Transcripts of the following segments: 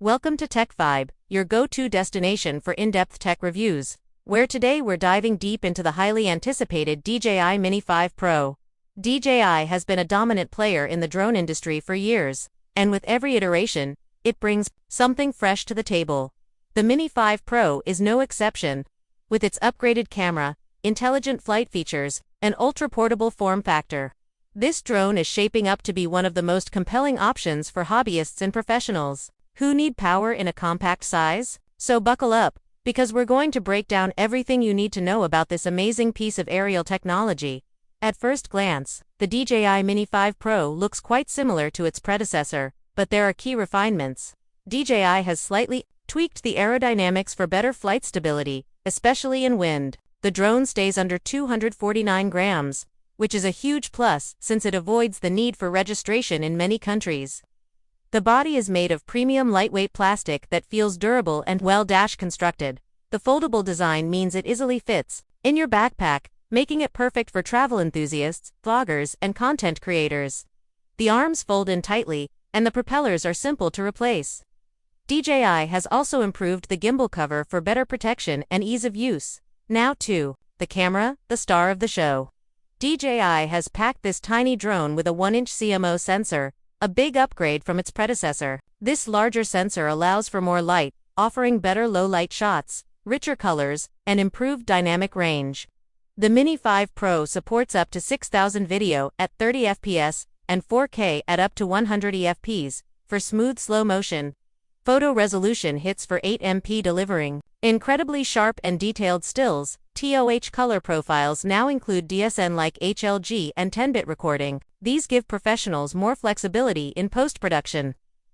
Welcome to Tech Vibe, your go-to destination for in-depth tech reviews, where today we're diving deep into the highly anticipated DJI Mini 5 Pro. DJI has been a dominant player in the drone industry for years, and with every iteration, it brings something fresh to the table. The Mini 5 Pro is no exception. With its upgraded camera, intelligent flight features, and ultra-portable form factor, this drone is shaping up to be one of the most compelling options for hobbyists and professionals who need power in a compact size. So buckle up, because we're going to break down everything you need to know about this amazing piece of aerial technology. At first glance, the DJI Mini 5 Pro looks quite similar to its predecessor, but there are key refinements. DJI has slightly tweaked the aerodynamics for better flight stability, especially in wind. The drone stays under 249 grams, which is a huge plus since it avoids the need for registration in many countries. The body is made of premium lightweight plastic that feels durable and well-constructed. The foldable design means it easily fits in your backpack, making it perfect for travel enthusiasts, vloggers, and content creators. The arms fold in tightly, and the propellers are simple to replace. DJI has also improved the gimbal cover for better protection and ease of use. Now to the camera, the star of the show. DJI has packed this tiny drone with a 1-inch CMO sensor, a big upgrade from its predecessor. This larger sensor allows for more light, offering better low-light shots, richer colors, and improved dynamic range. The Mini 5 Pro supports up to 6000 video at 30 fps and 4K at up to 100 fps for smooth slow motion. Photo resolution hits for 8MP, delivering incredibly sharp and detailed stills. TOH color profiles now include DSN-like HLG and 10-bit recording. These give professionals more flexibility in post-production.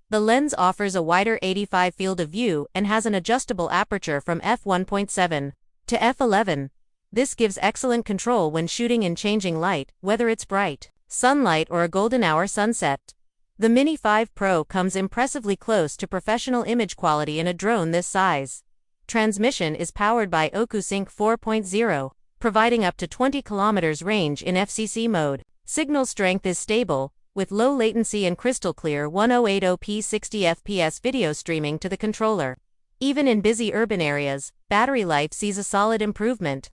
The lens offers a wider 85 field of view and has an adjustable aperture from f1.7 to f11. This gives excellent control when shooting in changing light, whether it's bright sunlight or a golden hour sunset. The Mini 5 Pro comes impressively close to professional image quality in a drone this size. Transmission is powered by OcuSync 4.0, providing up to 20 km range in FCC mode. Signal strength is stable, with low latency and crystal clear 1080p 60 fps video streaming to the controller. Even in busy urban areas, battery life sees a solid improvement.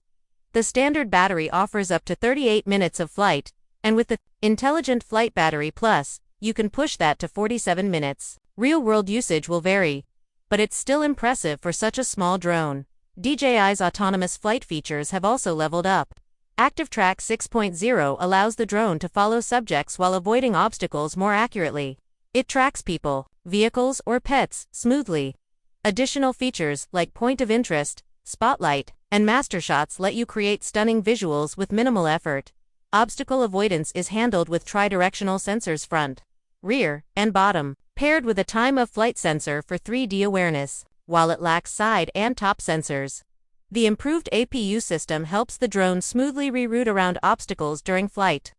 The standard battery offers up to 38 minutes of flight, and with the Intelligent Flight Battery Plus, you can push that to 47 minutes. Real-world usage will vary, but it's still impressive for such a small drone. DJI's autonomous flight features have also leveled up. ActiveTrack 6.0 allows the drone to follow subjects while avoiding obstacles more accurately. It tracks people, vehicles, or pets smoothly. Additional features like point of interest, spotlight, and master shots let you create stunning visuals with minimal effort. Obstacle avoidance is handled with tri-directional sensors front, rear, and bottom, paired with a time-of-flight sensor for 3D awareness, while it lacks side and top sensors. The improved APU system helps the drone smoothly reroute around obstacles during flight.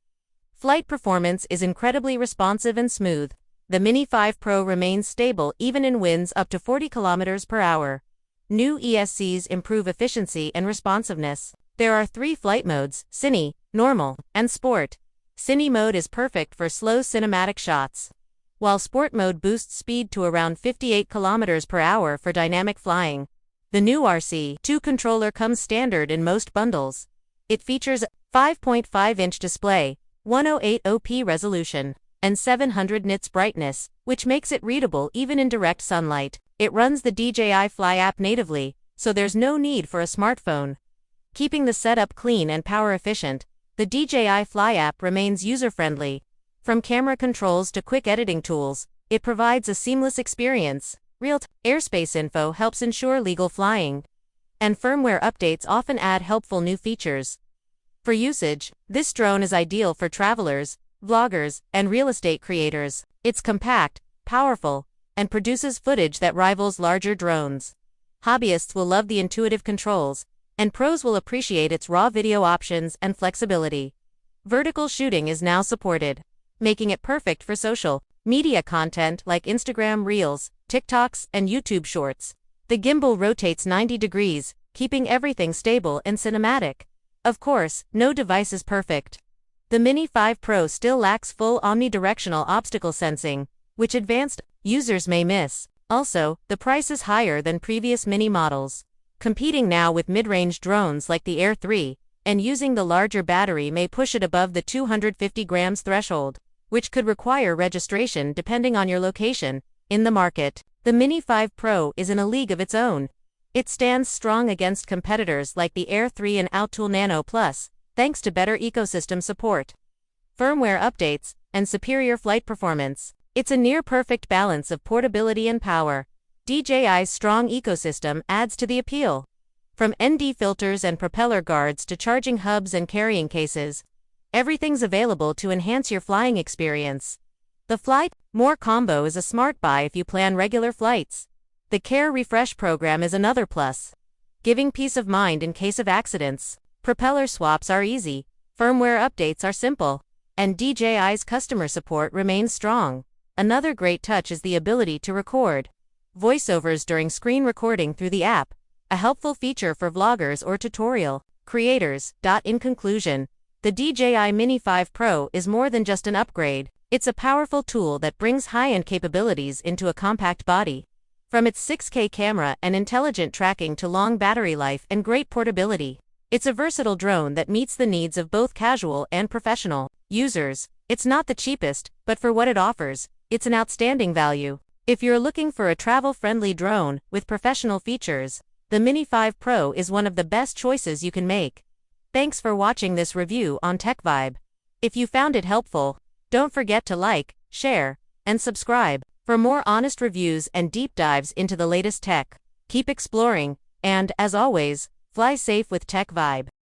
Flight performance is incredibly responsive and smooth. The Mini 5 Pro remains stable even in winds up to 40 km per hour. New ESCs improve efficiency and responsiveness. There are 3 flight modes: Cine, Normal, and Sport. Cine mode is perfect for slow cinematic shots, while Sport mode boosts speed to around 58 km per hour for dynamic flying. The new RC2 controller comes standard in most bundles. It features a 5.5-inch display, 1080p resolution, and 700 nits brightness, which makes it readable even in direct sunlight. It runs the DJI Fly app natively, so there's no need for a smartphone. Keeping the setup clean and power efficient, the DJI Fly app remains user-friendly. From camera controls to quick editing tools, it provides a seamless experience. Real-time airspace info helps ensure legal flying, and firmware updates often add helpful new features. For usage, this drone is ideal for travelers, vloggers, and real estate creators. It's compact, powerful, and produces footage that rivals larger drones. Hobbyists will love the intuitive controls, and pros will appreciate its raw video options and flexibility. Vertical shooting is now supported, making it perfect for social media content like Instagram Reels, TikToks, and YouTube Shorts. The gimbal rotates 90 degrees, keeping everything stable and cinematic. Of course, no device is perfect. The Mini 5 Pro still lacks full omnidirectional obstacle sensing, which advanced users may miss. Also, the price is higher than previous Mini models. Competing now with mid-range drones like the Air 3, and using the larger battery may push it above the 250 grams threshold, which could require registration depending on your location. In the market, the Mini 5 Pro is in a league of its own. It stands strong against competitors like the Air 3 and Outool Nano Plus, thanks to better ecosystem support, firmware updates, and superior flight performance. It's a near-perfect balance of portability and power. DJI's strong ecosystem adds to the appeal. From ND filters and propeller guards to charging hubs and carrying cases, everything's available to enhance your flying experience. The Flight More combo is a smart buy if you plan regular flights. The Care Refresh program is another plus, giving peace of mind in case of accidents. Propeller swaps are easy, firmware updates are simple, and DJI's customer support remains strong. Another great touch is the ability to record voiceovers during screen recording through the app, a helpful feature for vloggers or tutorial creators. In conclusion, the DJI Mini 5 Pro is more than just an upgrade. It's a powerful tool that brings high-end capabilities into a compact body. From its 6K camera and intelligent tracking to long battery life and great portability, it's a versatile drone that meets the needs of both casual and professional users. It's not the cheapest, but for what it offers, it's an outstanding value. If you're looking for a travel-friendly drone with professional features, the Mini 5 Pro is one of the best choices you can make. Thanks for watching this review on TechVibe. If you found it helpful, don't forget to like, share, and subscribe for more honest reviews and deep dives into the latest tech. Keep exploring, and, as always, fly safe with TechVibe.